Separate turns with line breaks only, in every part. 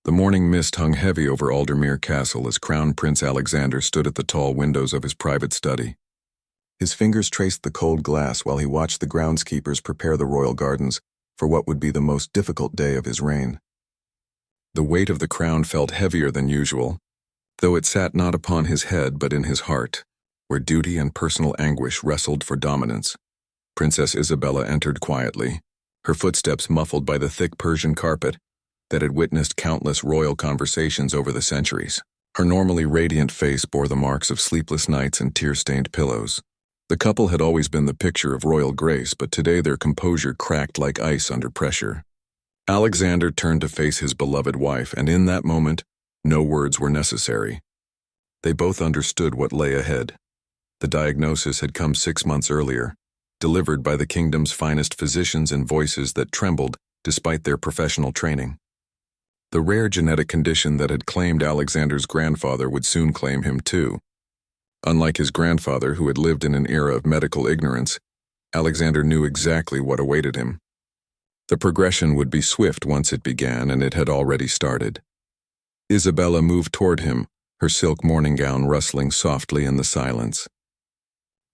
The morning mist hung heavy over Aldermere Castle as Crown Prince Alexander stood at the tall windows of his private study. His fingers traced the cold glass while he watched the groundskeepers prepare the royal gardens for what would be the most difficult day of his reign. The weight of the crown felt heavier than usual, though it sat not upon his head but in his heart, where duty and personal anguish wrestled for dominance. Princess Isabella entered quietly, her footsteps muffled by the thick Persian carpet that had witnessed countless royal conversations over the centuries. Her normally radiant face bore the marks of sleepless nights and tear-stained pillows. The couple had always been the picture of royal grace, but today their composure cracked like ice under pressure. Alexander turned to face his beloved wife, and in that moment, no words were necessary. They both understood what lay ahead. The diagnosis had come 6 months earlier, delivered by the kingdom's finest physicians in voices that trembled despite their professional training. The rare genetic condition that had claimed Alexander's grandfather would soon claim him too. Unlike his grandfather, who had lived in an era of medical ignorance, Alexander knew exactly what awaited him. The progression would be swift once it began, and it had already started. Isabella moved toward him, her silk morning gown rustling softly in the silence.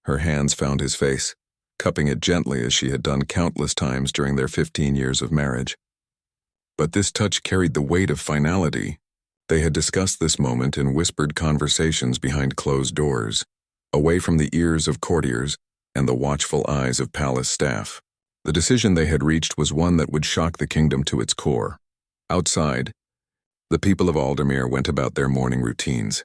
Her hands found his face, cupping it gently as she had done countless times during their 15 years of marriage. But this touch carried the weight of finality. They had discussed this moment in whispered conversations behind closed doors, away from the ears of courtiers and the watchful eyes of palace staff. The decision they had reached was one that would shock the kingdom to its core. Outside, the people of Aldermere went about their morning routines,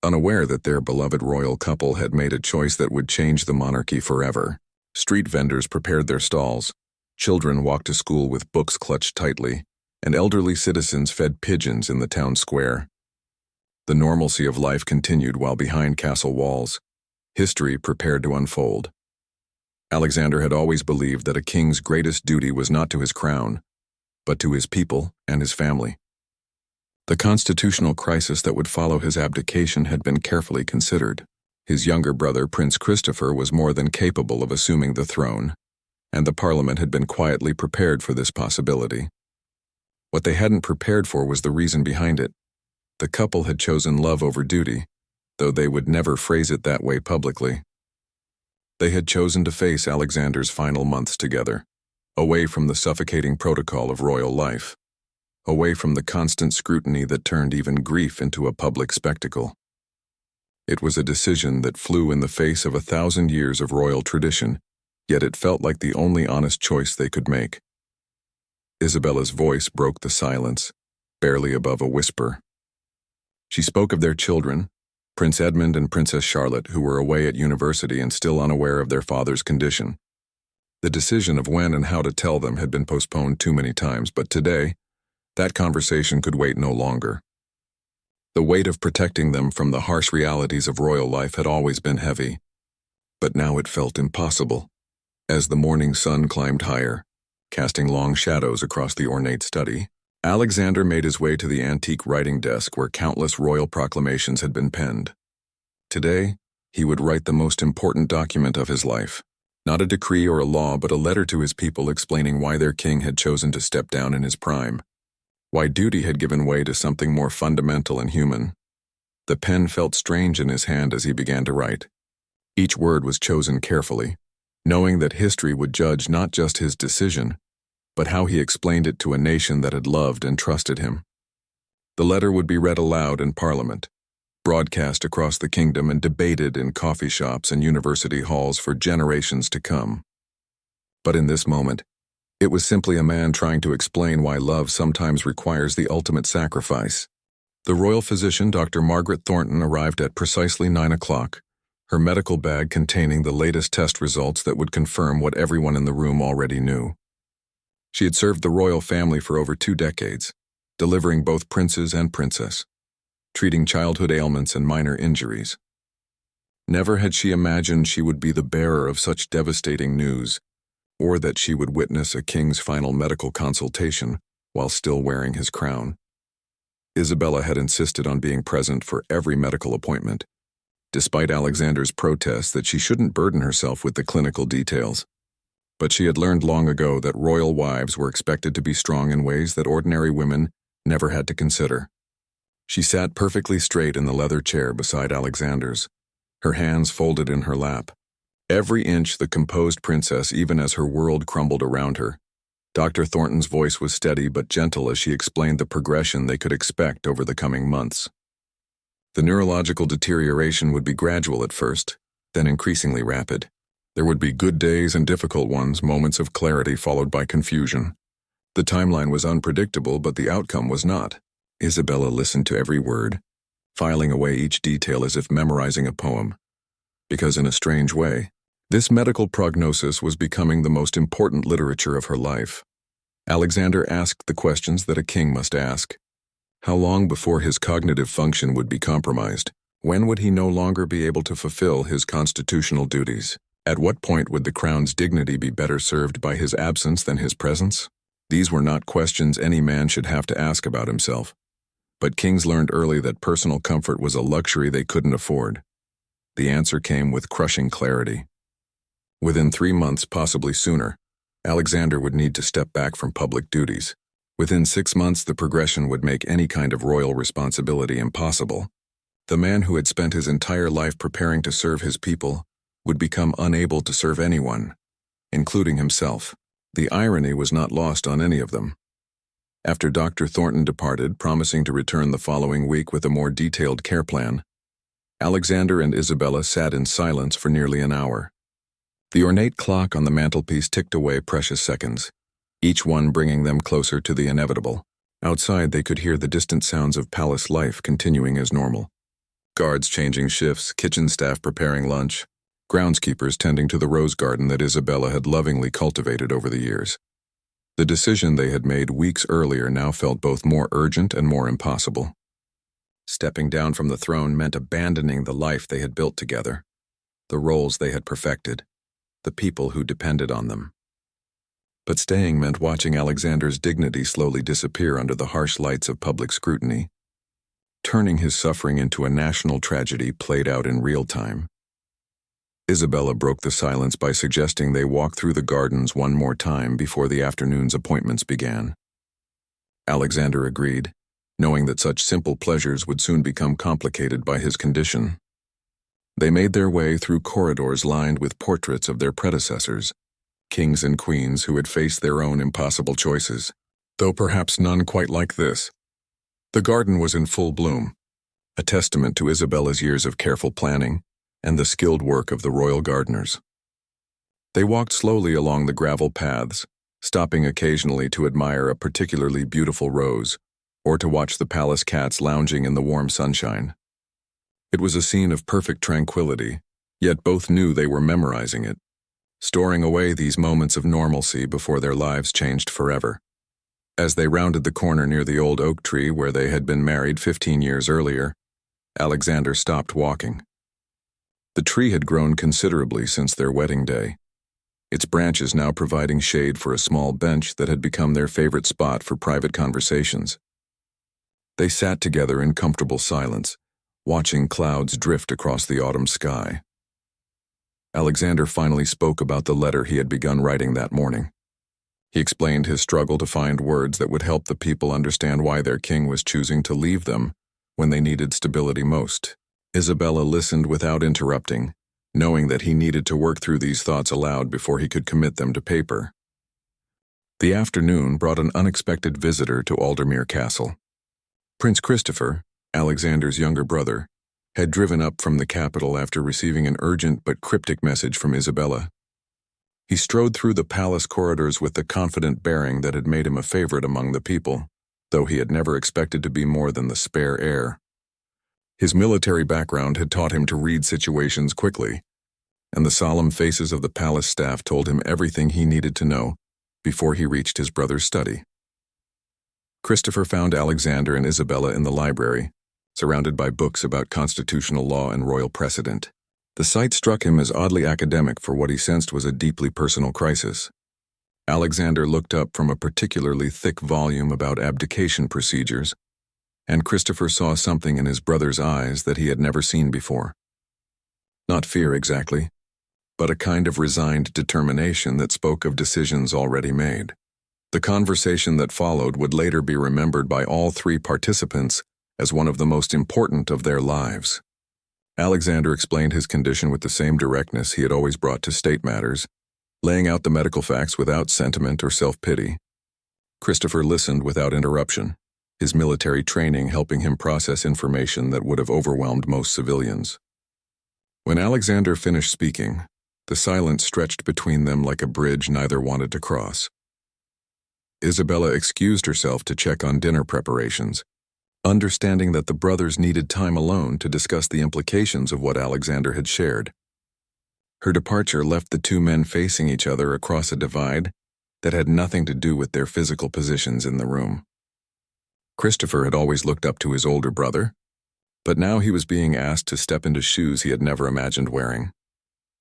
unaware that their beloved royal couple had made a choice that would change the monarchy forever. Street vendors prepared their stalls, children walked to school with books clutched tightly, and elderly citizens fed pigeons in the town square. The normalcy of life continued while behind castle walls, history prepared to unfold. Alexander had always believed that a king's greatest duty was not to his crown, but to his people and his family. The constitutional crisis that would follow his abdication had been carefully considered. His younger brother, Prince Christopher, was more than capable of assuming the throne, and the parliament had been quietly prepared for this possibility. What they hadn't prepared for was the reason behind it. The couple had chosen love over duty, though they would never phrase it that way publicly. They had chosen to face Alexander's final months together, away from the suffocating protocol of royal life, away from the constant scrutiny that turned even grief into a public spectacle. It was a decision that flew in the face of 1,000 years of royal tradition, yet it felt like the only honest choice they could make. Isabella's voice broke the silence, barely above a whisper. She spoke of their children, Prince Edmund and Princess Charlotte, who were away at university and still unaware of their father's condition. The decision of when and how to tell them had been postponed too many times, but today, that conversation could wait no longer. The weight of protecting them from the harsh realities of royal life had always been heavy, but now it felt impossible. As the morning sun climbed higher, casting long shadows across the ornate study, Alexander made his way to the antique writing desk where countless royal proclamations had been penned. Today, he would write the most important document of his life. Not a decree or a law, but a letter to his people explaining why their king had chosen to step down in his prime, why duty had given way to something more fundamental and human. The pen felt strange in his hand as he began to write. Each word was chosen carefully, knowing that history would judge not just his decision, but how he explained it to a nation that had loved and trusted him. The letter would be read aloud in Parliament, broadcast across the kingdom, and debated in coffee shops and university halls for generations to come. But in this moment, it was simply a man trying to explain why love sometimes requires the ultimate sacrifice. The royal physician, Dr. Margaret Thornton, arrived at precisely 9 o'clock, her medical bag containing the latest test results that would confirm what everyone in the room already knew. She had served the royal family for over 2 decades, delivering both princes and princess, treating childhood ailments and minor injuries. Never had she imagined she would be the bearer of such devastating news, or that she would witness a king's final medical consultation while still wearing his crown. Isabella had insisted on being present for every medical appointment, despite Alexander's protests that she shouldn't burden herself with the clinical details. But she had learned long ago that royal wives were expected to be strong in ways that ordinary women never had to consider. She sat perfectly straight in the leather chair beside Alexander's, her hands folded in her lap. Every inch the composed princess even as her world crumbled around her. Dr. Thornton's voice was steady but gentle as she explained the progression they could expect over the coming months. The neurological deterioration would be gradual at first, then increasingly rapid. There would be good days and difficult ones, moments of clarity followed by confusion. The timeline was unpredictable, but the outcome was not. Isabella listened to every word, filing away each detail as if memorizing a poem. Because in a strange way, this medical prognosis was becoming the most important literature of her life. Alexander asked the questions that a king must ask. How long before his cognitive function would be compromised? When would he no longer be able to fulfill his constitutional duties? At what point would the crown's dignity be better served by his absence than his presence? These were not questions any man should have to ask about himself. But kings learned early that personal comfort was a luxury they couldn't afford. The answer came with crushing clarity. Within 3 months, possibly sooner, Alexander would need to step back from public duties. Within 6 months, the progression would make any kind of royal responsibility impossible. The man who had spent his entire life preparing to serve his people would become unable to serve anyone, including himself. The irony was not lost on any of them. After Dr. Thornton departed, promising to return the following week with a more detailed care plan, Alexander and Isabella sat in silence for nearly an hour. The ornate clock on the mantelpiece ticked away precious seconds, each one bringing them closer to the inevitable. Outside, they could hear the distant sounds of palace life continuing as normal. Guards changing shifts, kitchen staff preparing lunch, groundskeepers tending to the rose garden that Isabella had lovingly cultivated over the years. The decision they had made weeks earlier now felt both more urgent and more impossible. Stepping down from the throne meant abandoning the life they had built together, the roles they had perfected, the people who depended on them. But staying meant watching Alexander's dignity slowly disappear under the harsh lights of public scrutiny, turning his suffering into a national tragedy played out in real time. Isabella broke the silence by suggesting they walk through the gardens one more time before the afternoon's appointments began. Alexander agreed, knowing that such simple pleasures would soon become complicated by his condition. They made their way through corridors lined with portraits of their predecessors, kings and queens who had faced their own impossible choices, though perhaps none quite like this. The garden was in full bloom, a testament to Isabella's years of careful planning and the skilled work of the royal gardeners. They walked slowly along the gravel paths, stopping occasionally to admire a particularly beautiful rose or to watch the palace cats lounging in the warm sunshine. It was a scene of perfect tranquility, yet both knew they were memorizing it, storing away these moments of normalcy before their lives changed forever. As they rounded the corner near the old oak tree where they had been married 15 years earlier, Alexander stopped walking. The tree had grown considerably since their wedding day, its branches now providing shade for a small bench that had become their favorite spot for private conversations. They sat together in comfortable silence, watching clouds drift across the autumn sky. Alexander finally spoke about the letter he had begun writing that morning. He explained his struggle to find words that would help the people understand why their king was choosing to leave them when they needed stability most. Isabella listened without interrupting, knowing that he needed to work through these thoughts aloud before he could commit them to paper. The afternoon brought an unexpected visitor to Aldermere Castle. Prince Christopher, Alexander's younger brother, had driven up from the capital after receiving an urgent but cryptic message from Isabella. He strode through the palace corridors with the confident bearing that had made him a favorite among the people, though he had never expected to be more than the spare heir. His military background had taught him to read situations quickly, and the solemn faces of the palace staff told him everything he needed to know before he reached his brother's study. Christopher found Alexander and Isabella in the library, surrounded by books about constitutional law and royal precedent. The sight struck him as oddly academic for what he sensed was a deeply personal crisis. Alexander looked up from a particularly thick volume about abdication procedures, and Christopher saw something in his brother's eyes that he had never seen before. Not fear exactly, but a kind of resigned determination that spoke of decisions already made. The conversation that followed would later be remembered by all three participants as one of the most important of their lives. Alexander explained his condition with the same directness he had always brought to state matters, laying out the medical facts without sentiment or self-pity. Christopher listened without interruption, his military training helping him process information that would have overwhelmed most civilians. When Alexander finished speaking, the silence stretched between them like a bridge neither wanted to cross. Isabella excused herself to check on dinner preparations, understanding that the brothers needed time alone to discuss the implications of what Alexander had shared. Her departure left the two men facing each other across a divide that had nothing to do with their physical positions in the room. Christopher had always looked up to his older brother, but now he was being asked to step into shoes he had never imagined wearing.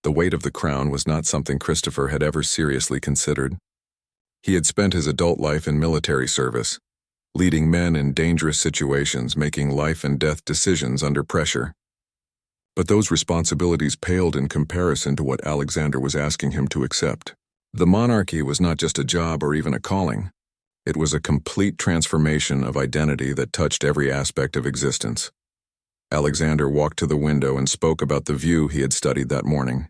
The weight of the crown was not something Christopher had ever seriously considered. He had spent his adult life in military service, leading men in dangerous situations, making life and death decisions under pressure. But those responsibilities paled in comparison to what Alexander was asking him to accept. The monarchy was not just a job or even a calling. It was a complete transformation of identity that touched every aspect of existence. Alexander walked to the window and spoke about the view he had studied that morning.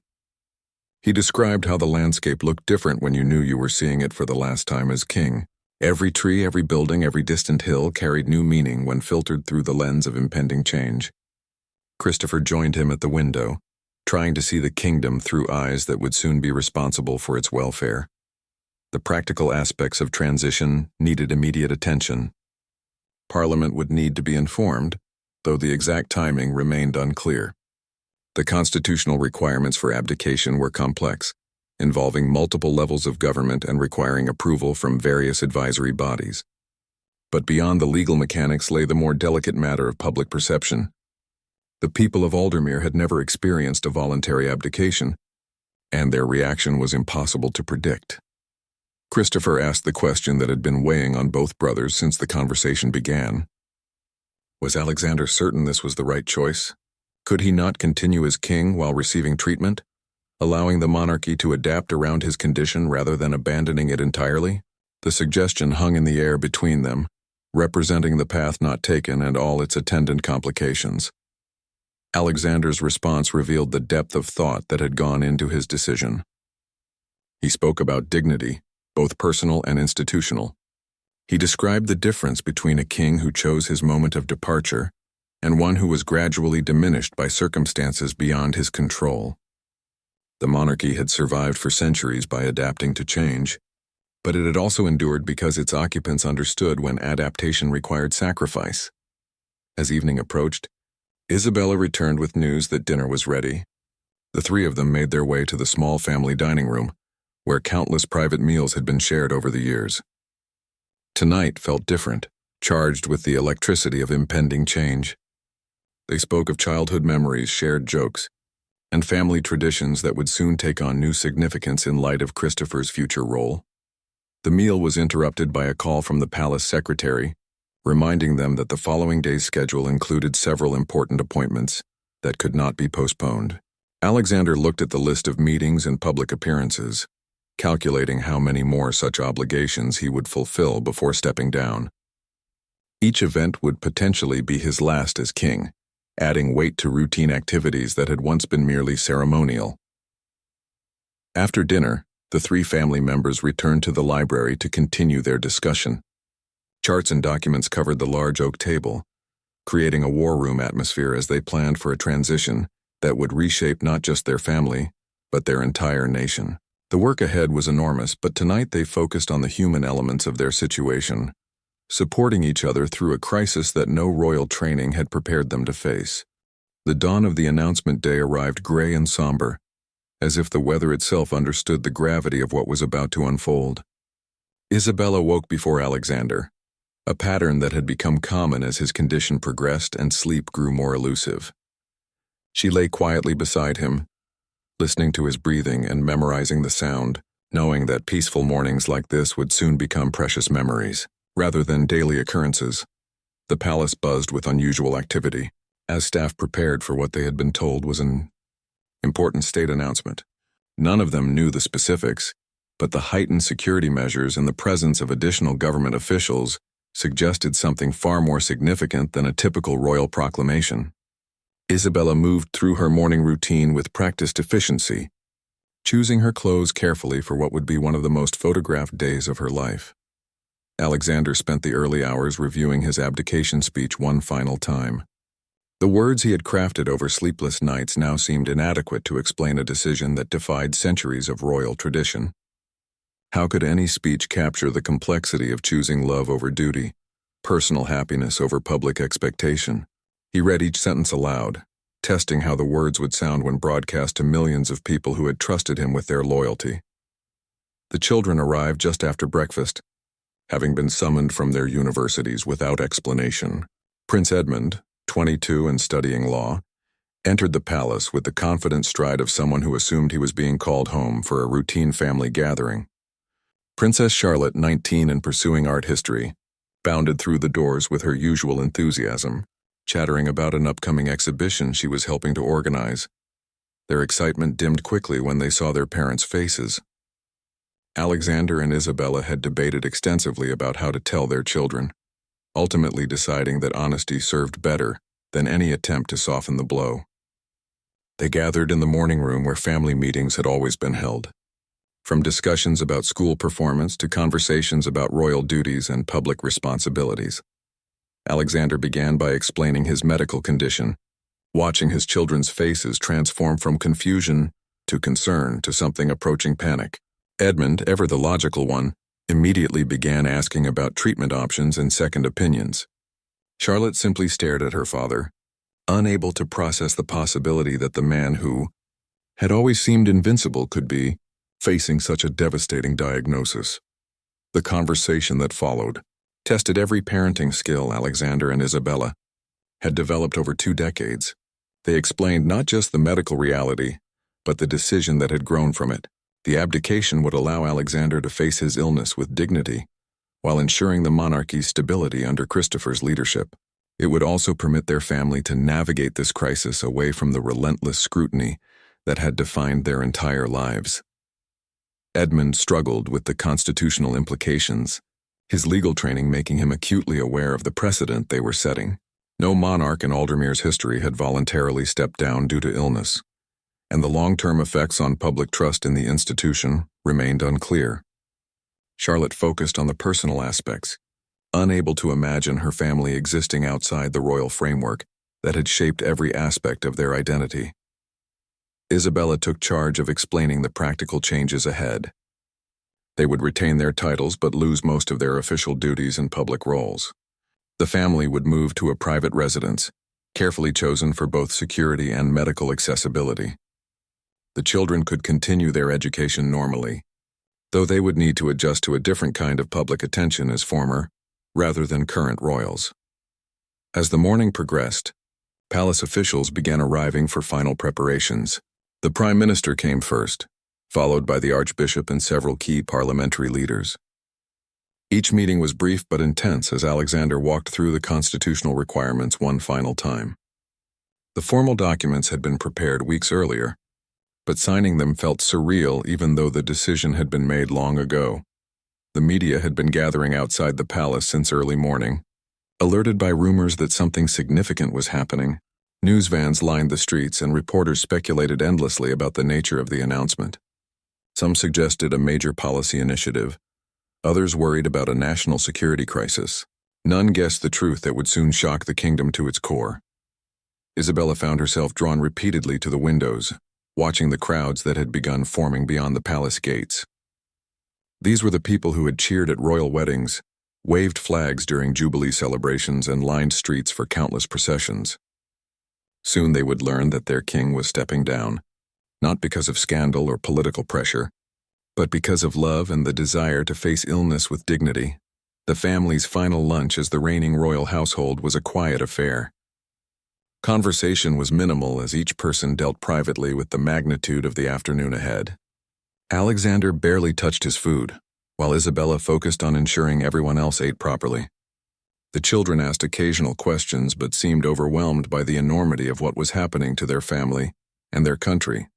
He described how the landscape looked different when you knew you were seeing it for the last time as king. Every tree, every building, every distant hill carried new meaning when filtered through the lens of impending change. Christopher joined him at the window, trying to see the kingdom through eyes that would soon be responsible for its welfare. The practical aspects of transition needed immediate attention. Parliament would need to be informed, though the exact timing remained unclear. The constitutional requirements for abdication were complex, involving multiple levels of government and requiring approval from various advisory bodies. But beyond the legal mechanics lay the more delicate matter of public perception. The people of Aldermere had never experienced a voluntary abdication, and their reaction was impossible to predict. Christopher asked the question that had been weighing on both brothers since the conversation began. Was Alexander certain this was the right choice? Could he not continue as king while receiving treatment, allowing the monarchy to adapt around his condition rather than abandoning it entirely? The suggestion hung in the air between them, representing the path not taken and all its attendant complications. Alexander's response revealed the depth of thought that had gone into his decision. He spoke about dignity, both personal and institutional. He described the difference between a king who chose his moment of departure and one who was gradually diminished by circumstances beyond his control. The monarchy had survived for centuries by adapting to change, but it had also endured because its occupants understood when adaptation required sacrifice. As evening approached, Isabella returned with news that dinner was ready. The three of them made their way to the small family dining room, where countless private meals had been shared over the years. Tonight felt different, charged with the electricity of impending change. They spoke of childhood memories, shared jokes, and family traditions that would soon take on new significance in light of Christopher's future role. The meal was interrupted by a call from the palace secretary, reminding them that the following day's schedule included several important appointments that could not be postponed. Alexander looked at the list of meetings and public appearances, calculating how many more such obligations he would fulfill before stepping down. Each event would potentially be his last as king, adding weight to routine activities that had once been merely ceremonial. After dinner, the three family members returned to the library to continue their discussion. Charts and documents covered the large oak table, creating a war room atmosphere as they planned for a transition that would reshape not just their family, but their entire nation. The work ahead was enormous, but tonight they focused on the human elements of their situation, supporting each other through a crisis that no royal training had prepared them to face. The dawn of the announcement day arrived gray and somber, as if the weather itself understood the gravity of what was about to unfold. Isabella woke before Alexander, a pattern that had become common as his condition progressed and sleep grew more elusive. She lay quietly beside him, listening to his breathing and memorizing the sound, knowing that peaceful mornings like this would soon become precious memories, rather than daily occurrences. The palace buzzed with unusual activity, as staff prepared for what they had been told was an important state announcement. None of them knew the specifics, but the heightened security measures and the presence of additional government officials suggested something far more significant than a typical royal proclamation. Isabella moved through her morning routine with practiced efficiency, choosing her clothes carefully for what would be one of the most photographed days of her life. Alexander spent the early hours reviewing his abdication speech one final time. The words he had crafted over sleepless nights now seemed inadequate to explain a decision that defied centuries of royal tradition. How could any speech capture the complexity of choosing love over duty, personal happiness over public expectation? He read each sentence aloud, testing how the words would sound when broadcast to millions of people who had trusted him with their loyalty. The children arrived just after breakfast, having been summoned from their universities without explanation. Prince Edmund, 22 and studying law, entered the palace with the confident stride of someone who assumed he was being called home for a routine family gathering. Princess Charlotte, 19 and pursuing art history, bounded through the doors with her usual enthusiasm, chattering about an upcoming exhibition she was helping to organize. Their excitement dimmed quickly when they saw their parents' faces. Alexander and Isabella had debated extensively about how to tell their children, ultimately deciding that honesty served better than any attempt to soften the blow. They gathered in the morning room where family meetings had always been held. From discussions about school performance to conversations about royal duties and public responsibilities. Alexander began by explaining his medical condition, watching his children's faces transform from confusion to concern to something approaching panic. Edmund, ever the logical one, immediately began asking about treatment options and second opinions. Charlotte simply stared at her father, unable to process the possibility that the man who had always seemed invincible could be facing such a devastating diagnosis. The conversation that followed tested every parenting skill Alexander and Isabella had developed over 2 decades. They explained not just the medical reality, but the decision that had grown from it. The abdication would allow Alexander to face his illness with dignity, while ensuring the monarchy's stability under Christopher's leadership. It would also permit their family to navigate this crisis away from the relentless scrutiny that had defined their entire lives. Edmund struggled with the constitutional implications, his legal training making him acutely aware of the precedent they were setting. No monarch in Aldermere's history had voluntarily stepped down due to illness, and the long-term effects on public trust in the institution remained unclear. Charlotte focused on the personal aspects, unable to imagine her family existing outside the royal framework that had shaped every aspect of their identity. Isabella took charge of explaining the practical changes ahead. They would retain their titles but lose most of their official duties and public roles. The family would move to a private residence, carefully chosen for both security and medical accessibility. The children could continue their education normally, though they would need to adjust to a different kind of public attention as former, rather than current royals. As the morning progressed, palace officials began arriving for final preparations. The Prime Minister came first, followed by the Archbishop and several key parliamentary leaders. Each meeting was brief but intense as Alexander walked through the constitutional requirements one final time. The formal documents had been prepared weeks earlier, but signing them felt surreal even though the decision had been made long ago. The media had been gathering outside the palace since early morning, alerted by rumors that something significant was happening. News vans lined the streets and reporters speculated endlessly about the nature of the announcement. Some suggested a major policy initiative. Others worried about a national security crisis. None guessed the truth that would soon shock the kingdom to its core. Isabella found herself drawn repeatedly to the windows, watching the crowds that had begun forming beyond the palace gates. These were the people who had cheered at royal weddings, waved flags during jubilee celebrations, and lined streets for countless processions. Soon they would learn that their king was stepping down, not because of scandal or political pressure, but because of love and the desire to face illness with dignity. The family's final lunch as the reigning royal household was a quiet affair. Conversation was minimal as each person dealt privately with the magnitude of the afternoon ahead. Alexander barely touched his food, while Isabella focused on ensuring everyone else ate properly. The children asked occasional questions but seemed overwhelmed by the enormity of what was happening to their family and their country.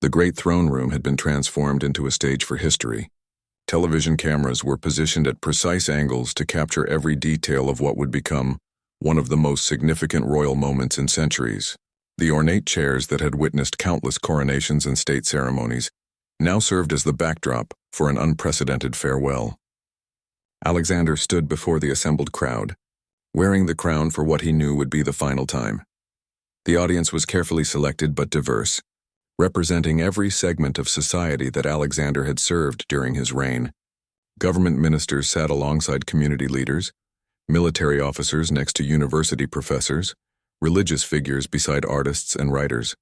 The great throne room had been transformed into a stage for history. Television cameras were positioned at precise angles to capture every detail of what would become one of the most significant royal moments in centuries. The ornate chairs that had witnessed countless coronations and state ceremonies now served as the backdrop for an unprecedented farewell. Alexander stood before the assembled crowd, wearing the crown for what he knew would be the final time. The audience was carefully selected but diverse, representing every segment of society that Alexander had served during his reign. Government ministers sat alongside community leaders, military officers next to university professors, religious figures beside artists and writers.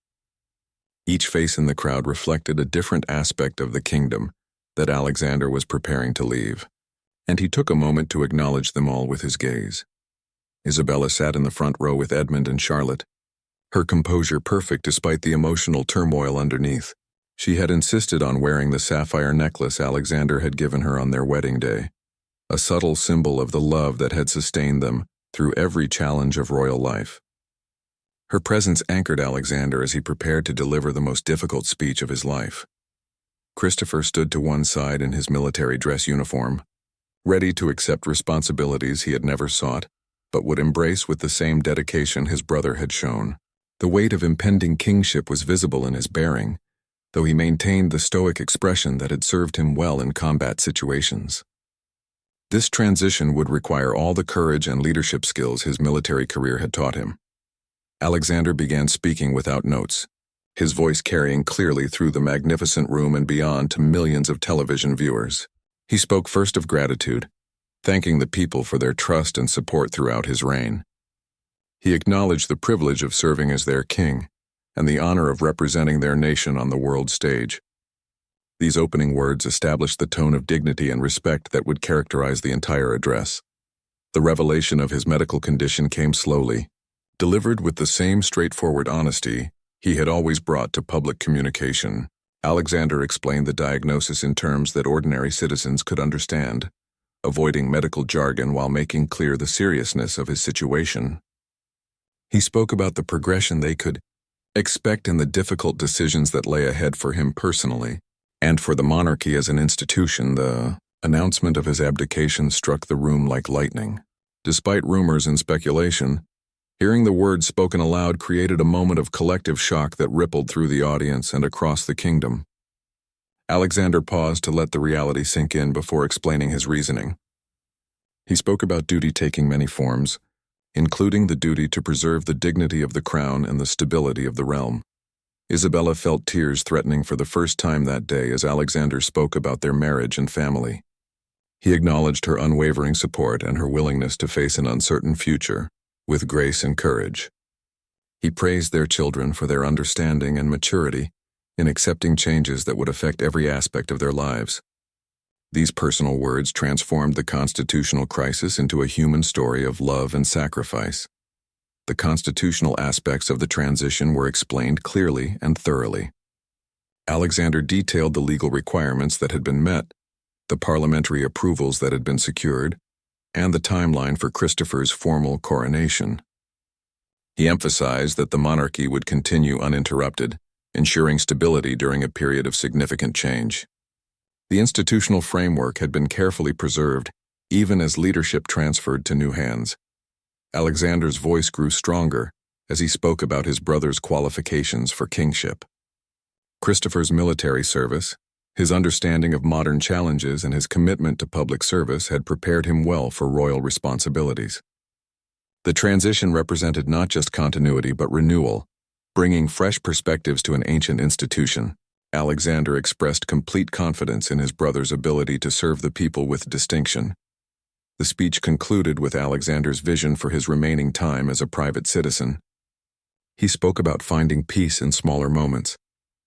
Each face in the crowd reflected a different aspect of the kingdom that Alexander was preparing to leave, and he took a moment to acknowledge them all with his gaze. Isabella sat in the front row with Edmund and Charlotte, her composure perfect despite the emotional turmoil underneath. She had insisted on wearing the sapphire necklace Alexander had given her on their wedding day, a subtle symbol of the love that had sustained them through every challenge of royal life. Her presence anchored Alexander as he prepared to deliver the most difficult speech of his life. Christopher stood to one side in his military dress uniform, ready to accept responsibilities he had never sought, but would embrace with the same dedication his brother had shown. The weight of impending kingship was visible in his bearing, though he maintained the stoic expression that had served him well in combat situations. This transition would require all the courage and leadership skills his military career had taught him. Alexander began speaking without notes, his voice carrying clearly through the magnificent room and beyond to millions of television viewers. He spoke first of gratitude, thanking the people for their trust and support throughout his reign. He acknowledged the privilege of serving as their king and the honor of representing their nation on the world stage. These opening words established the tone of dignity and respect that would characterize the entire address. The revelation of his medical condition came slowly, delivered with the same straightforward honesty he had always brought to public communication. Alexander explained the diagnosis in terms that ordinary citizens could understand, avoiding medical jargon while making clear the seriousness of his situation. He spoke about the progression they could expect in the difficult decisions that lay ahead for him personally, and for the monarchy as an institution. The announcement of his abdication struck the room like lightning. Despite rumors and speculation, hearing the words spoken aloud created a moment of collective shock that rippled through the audience and across the kingdom. Alexander paused to let the reality sink in before explaining his reasoning. He spoke about duty taking many forms, including the duty to preserve the dignity of the crown and the stability of the realm. Isabella felt tears threatening for the first time that day as Alexander spoke about their marriage and family. He acknowledged her unwavering support and her willingness to face an uncertain future with grace and courage. He praised their children for their understanding and maturity in accepting changes that would affect every aspect of their lives. These personal words transformed the constitutional crisis into a human story of love and sacrifice. The constitutional aspects of the transition were explained clearly and thoroughly. Alexander detailed the legal requirements that had been met, the parliamentary approvals that had been secured, and the timeline for Christopher's formal coronation. He emphasized that the monarchy would continue uninterrupted, ensuring stability during a period of significant change. The institutional framework had been carefully preserved, even as leadership transferred to new hands. Alexander's voice grew stronger as he spoke about his brother's qualifications for kingship. Christopher's military service, his understanding of modern challenges, and his commitment to public service had prepared him well for royal responsibilities. The transition represented not just continuity but renewal, bringing fresh perspectives to an ancient institution. Alexander expressed complete confidence in his brother's ability to serve the people with distinction. The speech concluded with Alexander's vision for his remaining time as a private citizen. He spoke about finding peace in smaller moments,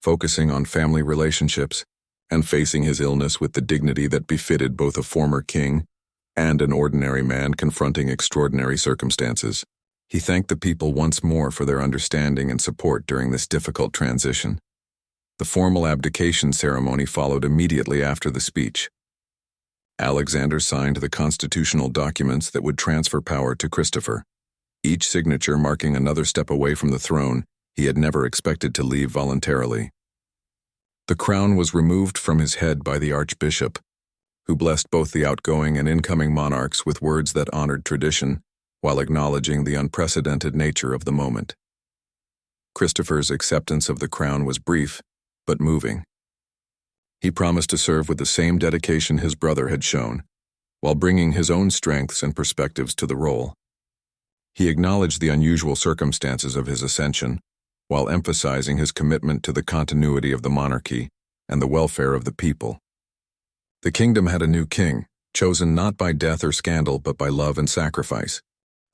focusing on family relationships, and facing his illness with the dignity that befitted both a former king and an ordinary man confronting extraordinary circumstances. He thanked the people once more for their understanding and support during this difficult transition. The formal abdication ceremony followed immediately after the speech. Alexander signed the constitutional documents that would transfer power to Christopher, each signature marking another step away from the throne he had never expected to leave voluntarily. The crown was removed from his head by the archbishop, who blessed both the outgoing and incoming monarchs with words that honored tradition while acknowledging the unprecedented nature of the moment. Christopher's acceptance of the crown was brief, but moving. He promised to serve with the same dedication his brother had shown, while bringing his own strengths and perspectives to the role. He acknowledged the unusual circumstances of his ascension, while emphasizing his commitment to the continuity of the monarchy and the welfare of the people. The kingdom had a new king, chosen not by death or scandal but by love and sacrifice.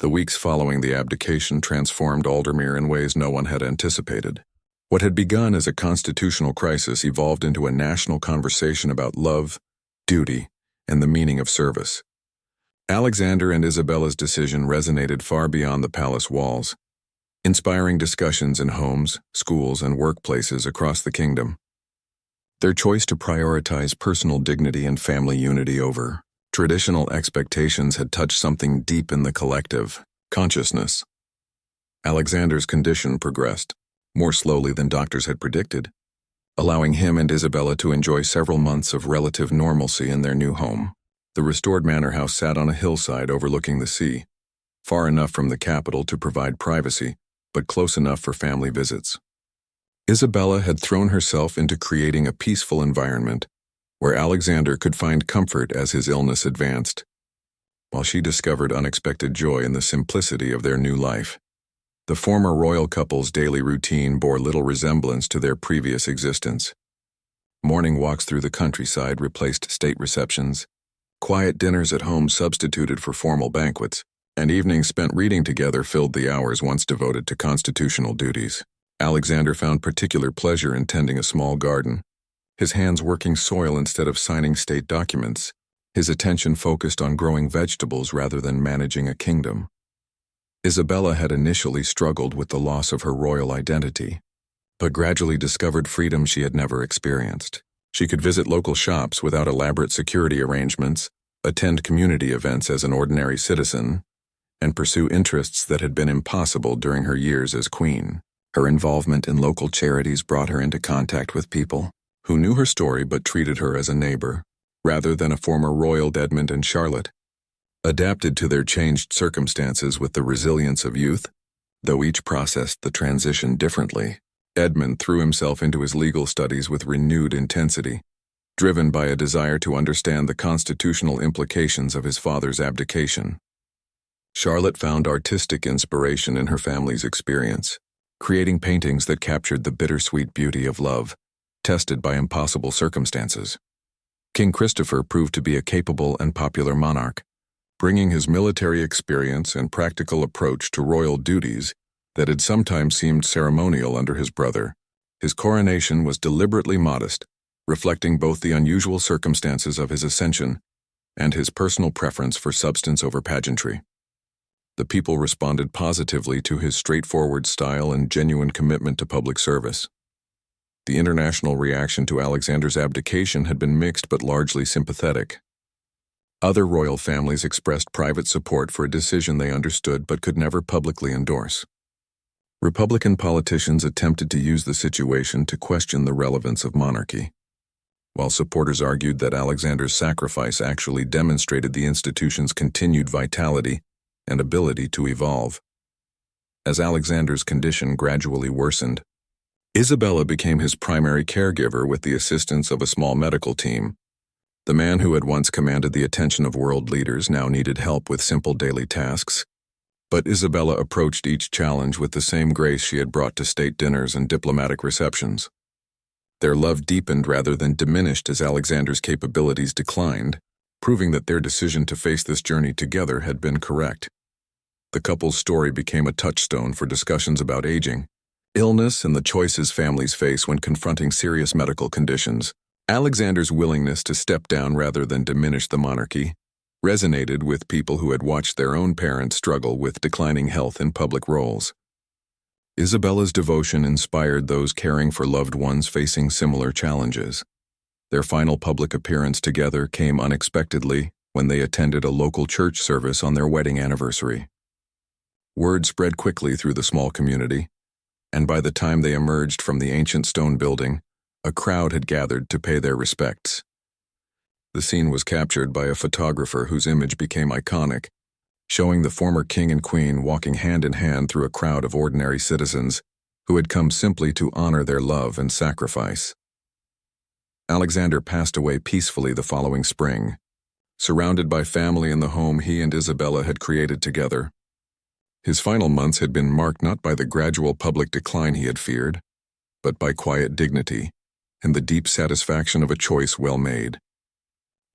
The weeks following the abdication transformed Aldermere in ways no one had anticipated. What had begun as a constitutional crisis evolved into a national conversation about love, duty, and the meaning of service. Alexander and Isabella's decision resonated far beyond the palace walls, inspiring discussions in homes, schools, and workplaces across the kingdom. Their choice to prioritize personal dignity and family unity over traditional expectations had touched something deep in the collective consciousness. Alexander's condition progressed, more slowly than doctors had predicted, allowing him and Isabella to enjoy several months of relative normalcy in their new home. The restored manor house sat on a hillside overlooking the sea, far enough from the capital to provide privacy, but close enough for family visits. Isabella had thrown herself into creating a peaceful environment where Alexander could find comfort as his illness advanced, while she discovered unexpected joy in the simplicity of their new life. The former royal couple's daily routine bore little resemblance to their previous existence. Morning walks through the countryside replaced state receptions, quiet dinners at home substituted for formal banquets, and evenings spent reading together filled the hours once devoted to constitutional duties. Alexander found particular pleasure in tending a small garden, his hands working soil instead of signing state documents, his attention focused on growing vegetables rather than managing a kingdom. Isabella had initially struggled with the loss of her royal identity, but gradually discovered freedom she had never experienced. She could visit local shops without elaborate security arrangements, attend community events as an ordinary citizen, and pursue interests that had been impossible during her years as queen. Her involvement in local charities brought her into contact with people who knew her story but treated her as a neighbor, rather than a former royal. Edmund and Charlotte adapted to their changed circumstances with the resilience of youth, though each processed the transition differently. Edmund threw himself into his legal studies with renewed intensity, driven by a desire to understand the constitutional implications of his father's abdication. Charlotte found artistic inspiration in her family's experience, creating paintings that captured the bittersweet beauty of love, tested by impossible circumstances. King Christopher proved to be a capable and popular monarch, bringing his military experience and practical approach to royal duties that had sometimes seemed ceremonial under his brother. His coronation was deliberately modest, reflecting both the unusual circumstances of his ascension and his personal preference for substance over pageantry. The people responded positively to his straightforward style and genuine commitment to public service. The international reaction to Alexander's abdication had been mixed but largely sympathetic. Other royal families expressed private support for a decision they understood but could never publicly endorse. Republican politicians attempted to use the situation to question the relevance of monarchy, while supporters argued that Alexander's sacrifice actually demonstrated the institution's continued vitality and ability to evolve. As Alexander's condition gradually worsened, Isabella became his primary caregiver with the assistance of a small medical team. The man who had once commanded the attention of world leaders now needed help with simple daily tasks, but Isabella approached each challenge with the same grace she had brought to state dinners and diplomatic receptions. Their love deepened rather than diminished as Alexander's capabilities declined, proving that their decision to face this journey together had been correct. The couple's story became a touchstone for discussions about aging, illness, and the choices families face when confronting serious medical conditions. Alexander's willingness to step down rather than diminish the monarchy resonated with people who had watched their own parents struggle with declining health in public roles. Isabella's devotion inspired those caring for loved ones facing similar challenges. Their final public appearance together came unexpectedly when they attended a local church service on their wedding anniversary. Word spread quickly through the small community, and by the time they emerged from the ancient stone building, A crowd had gathered to pay their respects. The scene was captured by a photographer whose image became iconic, showing the former king and queen walking hand in hand through a crowd of ordinary citizens who had come simply to honor their love and sacrifice. Alexander passed away peacefully the following spring, surrounded by family in the home he and Isabella had created together. His final months had been marked not by the gradual public decline he had feared, but by quiet dignity and the deep satisfaction of a choice well made.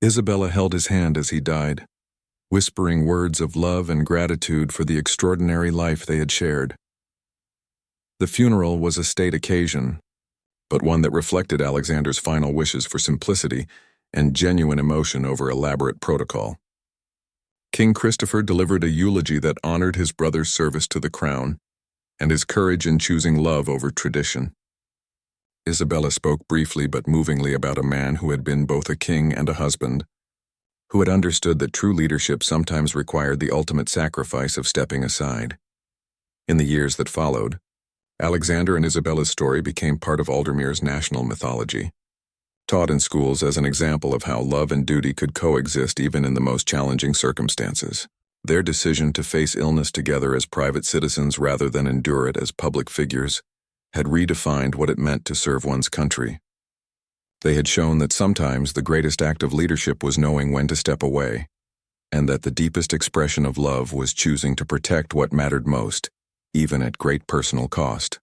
Isabella held his hand as he died, whispering words of love and gratitude for the extraordinary life they had shared. The funeral was a state occasion, but one that reflected Alexander's final wishes for simplicity and genuine emotion over elaborate protocol. King Christopher delivered a eulogy that honored his brother's service to the crown and his courage in choosing love over tradition. Isabella spoke briefly but movingly about a man who had been both a king and a husband, who had understood that true leadership sometimes required the ultimate sacrifice of stepping aside. In the years that followed, Alexander and Isabella's story became part of Aldermere's national mythology, taught in schools as an example of how love and duty could coexist even in the most challenging circumstances. Their decision to face illness together as private citizens rather than endure it as public figures had redefined what it meant to serve one's country. They had shown that sometimes the greatest act of leadership was knowing when to step away, and that the deepest expression of love was choosing to protect what mattered most, even at great personal cost.